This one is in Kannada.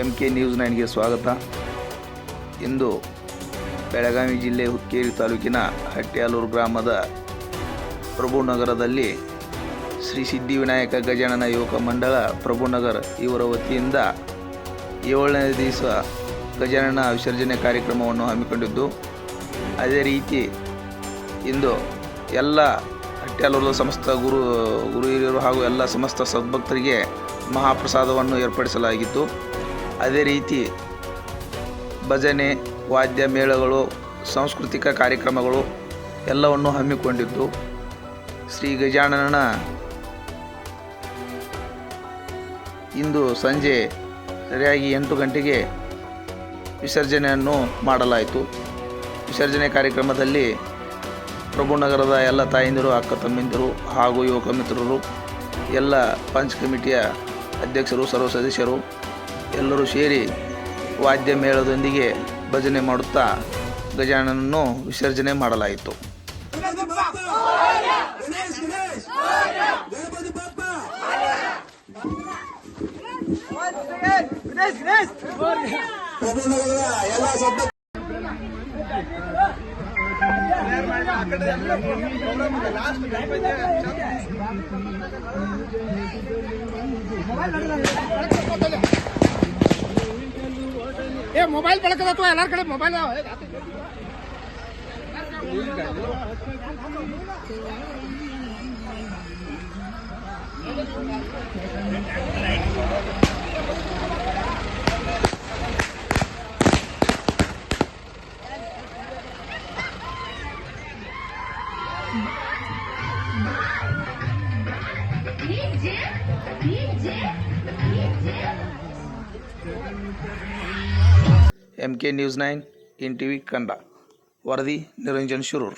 MK ನ್ಯೂಸ್ 9ಗೆ ಸ್ವಾಗತ. ಇಂದು ಬೆಳಗಾವಿ ಜಿಲ್ಲೆ ಹುಕ್ಕೇರಿ ತಾಲೂಕಿನ ಹಟ್ಯಾಲೂರು ಗ್ರಾಮದ ಪ್ರಭುನಗರದಲ್ಲಿ ಶ್ರೀ ಸಿದ್ಧಿವಿನಾಯಕ ಗಜಾನನ ಯುವಕ ಮಂಡಳ ಪ್ರಭುನಗರ ಇವರ ವತಿಯಿಂದ 7ನೇ ದಿವಸ ಗಜಾನನ ವಿಸರ್ಜನೆ ಕಾರ್ಯಕ್ರಮವನ್ನು ಹಮ್ಮಿಕೊಂಡಿದ್ದು, ಅದೇ ರೀತಿ ಇಂದು ಎಲ್ಲ ಹಟ್ಯಾಲೂರು ಸಮಸ್ತ ಗುರು ಹಿರಿಯರು ಹಾಗೂ ಎಲ್ಲ ಸಮಸ್ತ ಸದ್ಭಕ್ತರಿಗೆ ಮಹಾಪ್ರಸಾದವನ್ನು ಏರ್ಪಡಿಸಲಾಗಿತ್ತು. ಅದೇ ರೀತಿ ಭಜನೆ, ವಾದ್ಯ ಮೇಳಗಳು, ಸಾಂಸ್ಕೃತಿಕ ಕಾರ್ಯಕ್ರಮಗಳು ಎಲ್ಲವನ್ನು ಹಮ್ಮಿಕೊಂಡಿದ್ದು, ಶ್ರೀ ಗಜಾನನ ಇಂದು ಸಂಜೆ ಸರಿಯಾಗಿ 8 ಗಂಟೆಗೆ ವಿಸರ್ಜನೆಯನ್ನು ಮಾಡಲಾಯಿತು. ವಿಸರ್ಜನೆ ಕಾರ್ಯಕ್ರಮದಲ್ಲಿ ಪ್ರಭುನಗರದ ಎಲ್ಲ ತಾಯಂದಿರು, ಅಕ್ಕ ತಮ್ಮಂದಿರು ಹಾಗೂ ಯುವಕ ಮಿತ್ರರು, ಎಲ್ಲ ಪಂಚ್ ಕಮಿಟಿಯ ಅಧ್ಯಕ್ಷರು, ಸರ್ವ ಸದಸ್ಯರು ಎಲ್ಲರೂ ಸೇರಿ ವಾದ್ಯ ಮೇಳದೊಂದಿಗೆ ಭಜನೆ ಮಾಡುತ್ತಾ ಗಜಾನನನ್ನು ವಿಸರ್ಜನೆ ಮಾಡಲಾಯಿತು. मोबाइल ಬಳಕದ ತೋ ಎಲ್ಲಾರ ಕಡೆ mobile MK news 9 NTV Kannada. ವರದಿ ನಿರಂಜನ್ ಶಿರೂರ್.